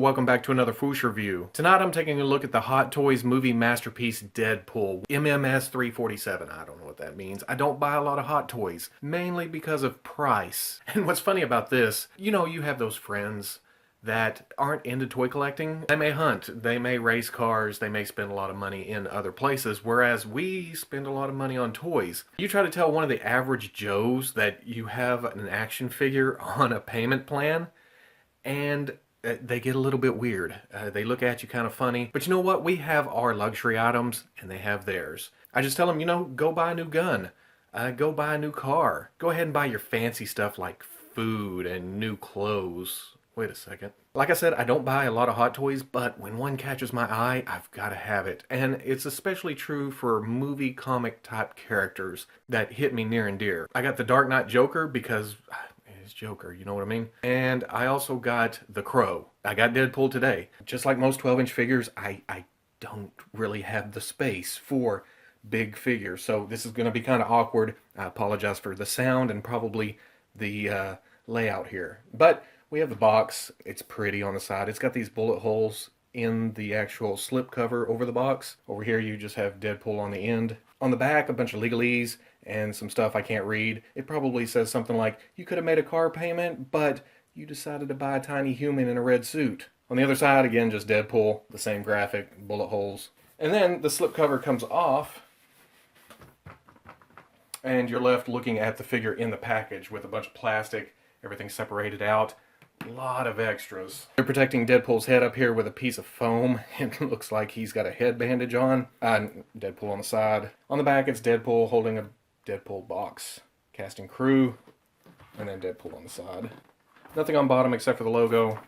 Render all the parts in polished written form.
welcome back to another Fwoosh review. Tonight I'm taking a look at the Hot Toys movie masterpiece Deadpool, MMS 347. I don't know what that means. I don't buy a lot of Hot Toys, mainly because of price. And what's funny about this, you know, you have those friends that aren't into toy collecting. They may hunt, they may race cars, they may spend a lot of money in other places, whereas we spend a lot of money on toys. You try to tell one of the average Joes that you have an action figure on a payment plan, and they get a little bit weird. They look at you kind of funny. But you know what? We have our luxury items, and they have theirs. I just tell them, you know, go buy a new gun. Go buy a new car. Go ahead and buy your fancy stuff like food and new clothes. Wait a second. Like I said, I don't buy a lot of Hot Toys, but when one catches my eye, I've got to have it. And it's especially true for movie comic type characters that hit me near and dear. I got the Dark Knight Joker because it's Joker, you know what I mean? And I also got the Crow. I got Deadpool today. Just like most 12-inch figures, I don't really have the space for big figures. So this is going to be kind of awkward. I apologize for the sound and probably the layout here. But we have the box. It's pretty on the side. It's got these bullet holes in the actual slip cover over the box. Over here you just have Deadpool on the end. On the back, a bunch of legalese and some stuff I can't read. It probably says something like, you could have made a car payment, but you decided to buy a tiny human in a red suit. On the other side, again, just Deadpool, the same graphic, bullet holes. And then the slip cover comes off, and you're left looking at the figure in the package with a bunch of plastic, everything separated out. A lot of extras. They're protecting Deadpool's head up here with a piece of foam. It looks like he's got a head bandage on. Deadpool on the side. On the back, it's Deadpool holding a Deadpool box. Cast and crew. And then Deadpool on the side. Nothing on bottom except for the logo.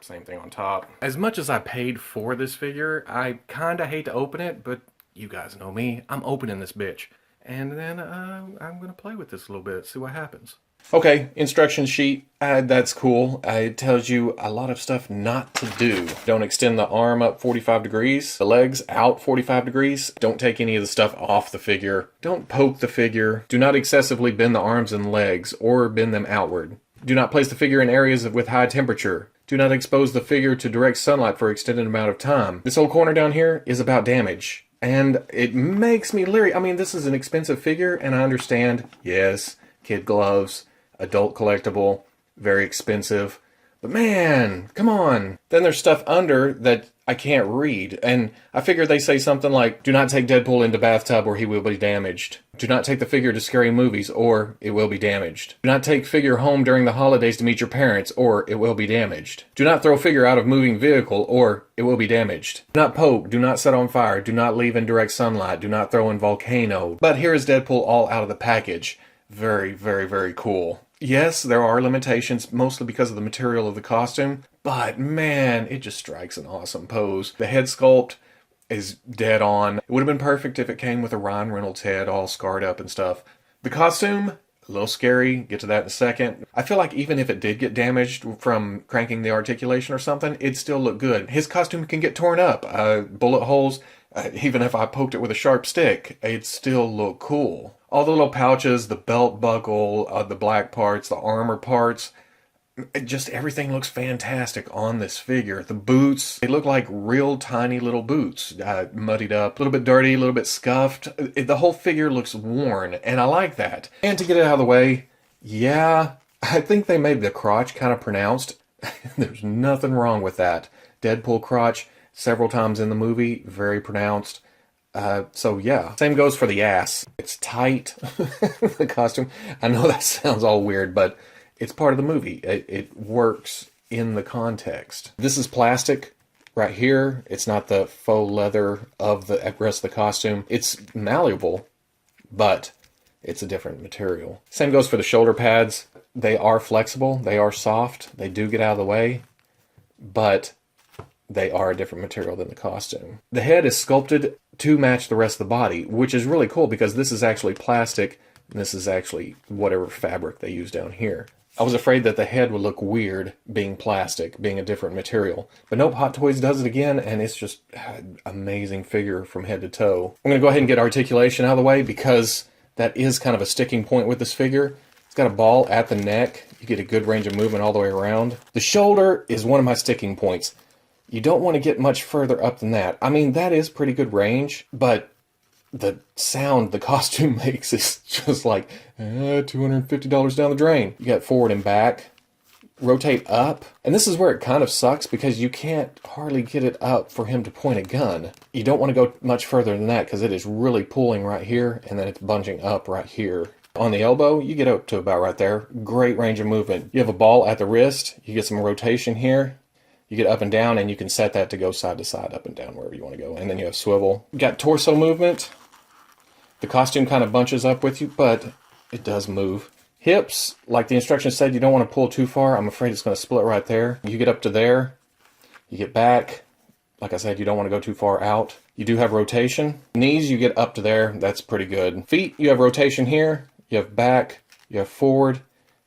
Same thing on top. As much as I paid for this figure, I kinda hate to open it, but you guys know me. I'm opening this bitch. And then I'm gonna play with this a little bit, see what happens. Okay, instruction sheet, that's cool. It tells you a lot of stuff not to do. Don't extend the arm up 45 degrees, the legs out 45 degrees. Don't take any of the stuff off the figure. Don't poke the figure. Do not excessively bend the arms and legs or bend them outward. Do not place the figure in areas with high temperature. Do not expose the figure to direct sunlight for an extended amount of time. This whole corner down here is about damage. And it makes me leery. I mean, this is an expensive figure, and I understand, yes, kid gloves, adult collectible, very expensive. But man, come on. Then there's stuff under that I can't read. And I figure they say something like, do not take Deadpool into bathtub or he will be damaged. Do not take the figure to scary movies or it will be damaged. Do not take figure home during the holidays to meet your parents or it will be damaged. Do not throw figure out of moving vehicle or it will be damaged. Do not poke, do not set on fire, do not leave in direct sunlight, do not throw in volcano. But here is Deadpool all out of the package. Very, very, very cool. Yes, there are limitations, mostly because of the material of the costume, but man, it just strikes an awesome pose. The head sculpt is dead on. It would have been perfect if it came with a Ryan Reynolds head all scarred up and stuff. The costume, a little scary, get to that in a second. I feel like even if it did get damaged from cranking the articulation or something, it'd still look good. His costume can get torn up, bullet holes. Even if I poked it with a sharp stick, it'd still look cool. All the little pouches, the belt buckle, the black parts, the armor parts, just everything looks fantastic on this figure. The boots, they look like real tiny little boots, muddied up, a little bit dirty, a little bit scuffed. The whole figure looks worn, and I like that. And to get it out of the way, yeah, I think they made the crotch kind of pronounced. There's nothing wrong with that. Deadpool crotch, several times in the movie, very pronounced. So yeah, same goes for the ass. It's tight, the costume. I know that sounds all weird, but it's part of the movie. It works in the context. This is plastic right here. It's not the faux leather of the rest of the costume. It's malleable, but it's a different material. Same goes for the shoulder pads. They are flexible. They are soft. They do get out of the way, but they are a different material than the costume. The head is sculpted to match the rest of the body, which is really cool because this is actually plastic and this is actually whatever fabric they use down here. I was afraid that the head would look weird being plastic, being a different material. But nope, Hot Toys does it again, and it's just an amazing figure from head to toe. I'm going to go ahead and get articulation out of the way because that is kind of a sticking point with this figure. It's got a ball at the neck. You get a good range of movement all the way around. The shoulder is one of my sticking points. You don't want to get much further up than that. I mean, that is pretty good range, but the sound the costume makes is just like $250 down the drain. You got forward and back. Rotate up. And this is where it kind of sucks because you can't hardly get it up for him to point a gun. You don't want to go much further than that because it is really pulling right here and then it's bunching up right here. On the elbow, you get up to about right there. Great range of movement. You have a ball at the wrist. You get some rotation here. You get up and down, and you can set that to go side to side, up and down, wherever you want to go. And then you have swivel. You got torso movement. The costume kind of bunches up with you, but it does move. Hips, like the instructions said, you don't want to pull too far. I'm afraid it's going to split right there. You get up to there. You get back. Like I said, you don't want to go too far out. You do have rotation. Knees, you get up to there. That's pretty good. Feet, you have rotation here. You have back. You have forward.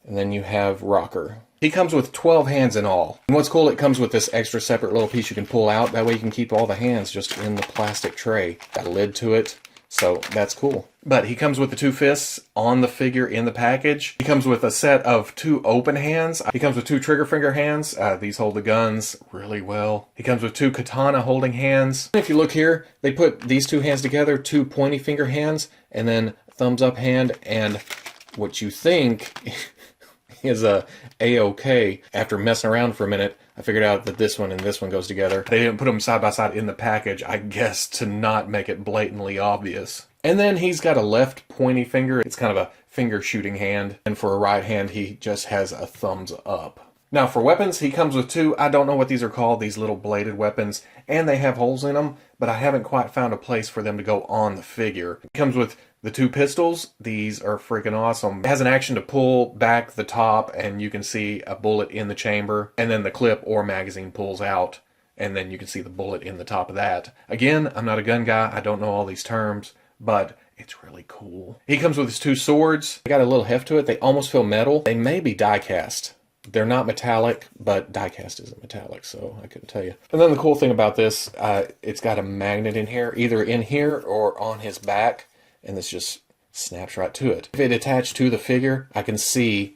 And then you have rocker. He comes with 12 hands in all. And what's cool, it comes with this extra separate little piece you can pull out. That way you can keep all the hands just in the plastic tray. Got a lid to it, so that's cool. But he comes with the 2 fists on the figure in the package. He comes with a set of 2 open hands. He comes with 2 trigger finger hands. These hold the guns really well. He comes with 2 katana holding hands. If you look here, they put these 2 hands together, 2 pointy finger hands, and then thumbs up hand, and what you think is a A-OK. After messing around for a minute, I figured out that this one and this one goes together. They didn't put them side by side in the package, I guess, to not make it blatantly obvious. And then he's got a left pointy finger. It's kind of a finger shooting hand. And for a right hand, he just has a thumbs up. Now for weapons, he comes with 2. I don't know what these are called, these little bladed weapons. And they have holes in them, but I haven't quite found a place for them to go on the figure. It comes with the 2 pistols. These are freaking awesome. It has an action to pull back the top and you can see a bullet in the chamber, and then the clip or magazine pulls out and then you can see the bullet in the top of that. Again, I'm not a gun guy. I don't know all these terms, but it's really cool. He comes with his 2 swords. They got a little heft to it. They almost feel metal. They may be die cast. They're not metallic, but die cast isn't metallic, so I couldn't tell you. And then the cool thing about this, it's got a magnet in here, either in here or on his back. And this just snaps right to it. If it attached to the figure, I can see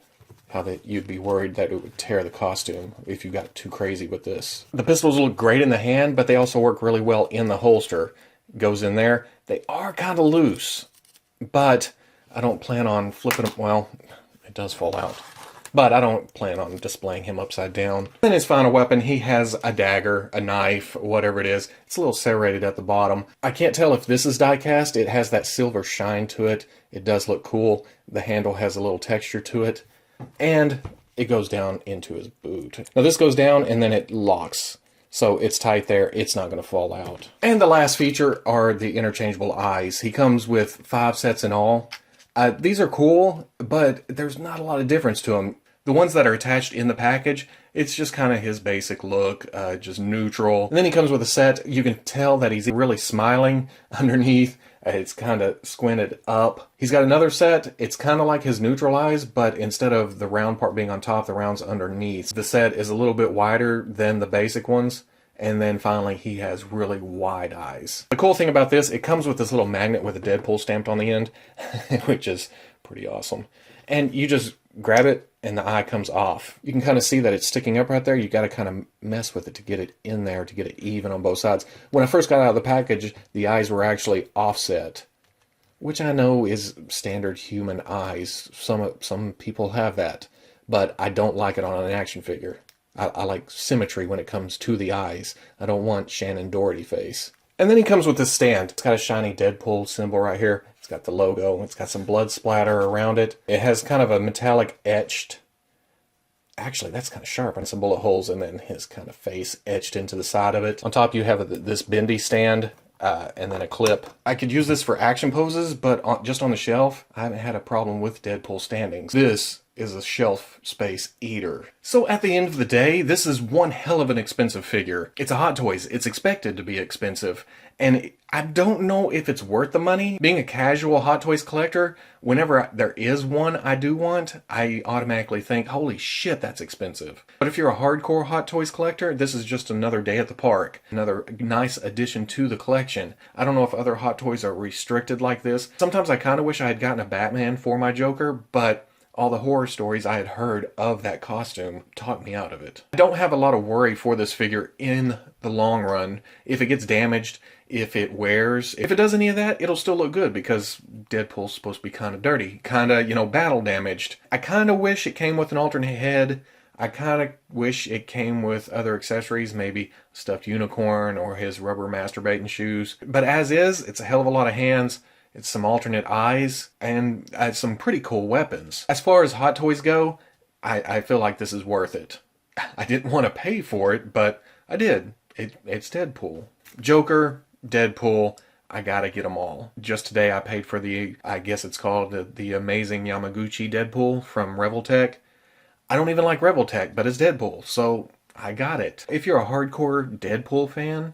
how that you'd be worried that it would tear the costume if you got too crazy with this. The pistols look great in the hand, but they also work really well in the holster. Goes in there. They are kind of loose, but I don't plan on flipping them. Well, it does fall out. But I don't plan on displaying him upside down. Then his final weapon, he has a dagger, a knife, whatever it is. It's a little serrated at the bottom. I can't tell if this is die cast. It has that silver shine to it. It does look cool. The handle has a little texture to it. And it goes down into his boot. Now this goes down and then it locks. So it's tight there. It's not going to fall out. And the last feature are the interchangeable eyes. He comes with 5 sets in all. These are cool, but there's not a lot of difference to them. The ones that are attached in the package, it's just kind of his basic look, just neutral. And then he comes with a set. You can tell that he's really smiling underneath. It's kind of squinted up. He's got another set. It's kind of like his neutral eyes, but instead of the round part being on top, the round's underneath. The set is a little bit wider than the basic ones. And then finally, he has really wide eyes. The cool thing about this, it comes with this little magnet with a Deadpool stamped on the end, which is pretty awesome. And you just grab it and the eye comes off. You can kind of see that it's sticking up right there. You got to kind of mess with it to get it in there, to get it even on both sides. When I first got out of the package, the eyes were actually offset, which I know is standard human eyes. Some people have that, but I don't like it on an action figure. I like symmetry when it comes to the eyes. I don't want Shannon Doherty face. And then he comes with this stand. It's got a shiny Deadpool symbol right here. It's got the logo. It's got some blood splatter around it. It has kind of a metallic etched. Actually, that's kind of sharp. And some bullet holes and then his kind of face etched into the side of it. On top you have this bendy stand and then a clip. I could use this for action poses, but just on the shelf, I haven't had a problem with Deadpool standings. This is a shelf space eater. So at the end of the day, this is one hell of an expensive figure. It's a Hot Toys. It's expected to be expensive. And I don't know if it's worth the money. Being a casual Hot Toys collector, whenever there is one I do want, I automatically think, holy shit, that's expensive. But if you're a hardcore Hot Toys collector, this is just another day at the park. Another nice addition to the collection. I don't know if other Hot Toys are restricted like this. Sometimes I kind of wish I had gotten a Batman for my Joker, but All the horror stories I had heard of that costume talked me out of it. I don't have a lot of worry for this figure in the long run. If it gets damaged, if it wears, if it does any of that, it'll still look good because Deadpool's supposed to be kind of dirty, kind of, you know, battle damaged. I kind of wish it came with an alternate head. I kind of wish it came with other accessories, maybe a stuffed unicorn or his rubber masturbating shoes. But as is, it's a hell of a lot of hands. It's some alternate eyes, and some pretty cool weapons. As far as Hot Toys go, I feel like this is worth it. I didn't want to pay for it, but I did. It's Deadpool. Joker, Deadpool, I gotta get them all. Just today I paid for the, I guess it's called the Amazing Yamaguchi Deadpool from Revoltech. I don't even like Revoltech, but it's Deadpool, so I got it. If you're a hardcore Deadpool fan,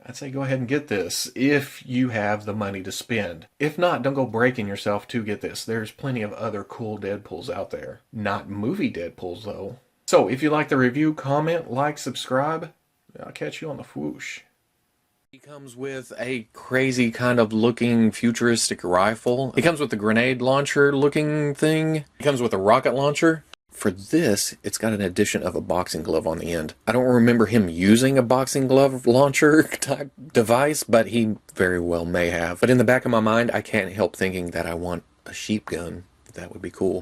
I'd say go ahead and get this if you have the money to spend. If not, don't go breaking yourself to get this. There's plenty of other cool Deadpools out there. Not movie Deadpools, though. So, if you like the review, comment, like, subscribe. I'll catch you on the Fwoosh. He comes with a crazy kind of looking futuristic rifle. He comes with a grenade launcher looking thing. He comes with a rocket launcher. For this, it's got an addition of a boxing glove on the end. I don't remember him using a boxing glove launcher type device, but he very well may have. But in the back of my mind, I can't help thinking that I want a sheep gun. That would be cool.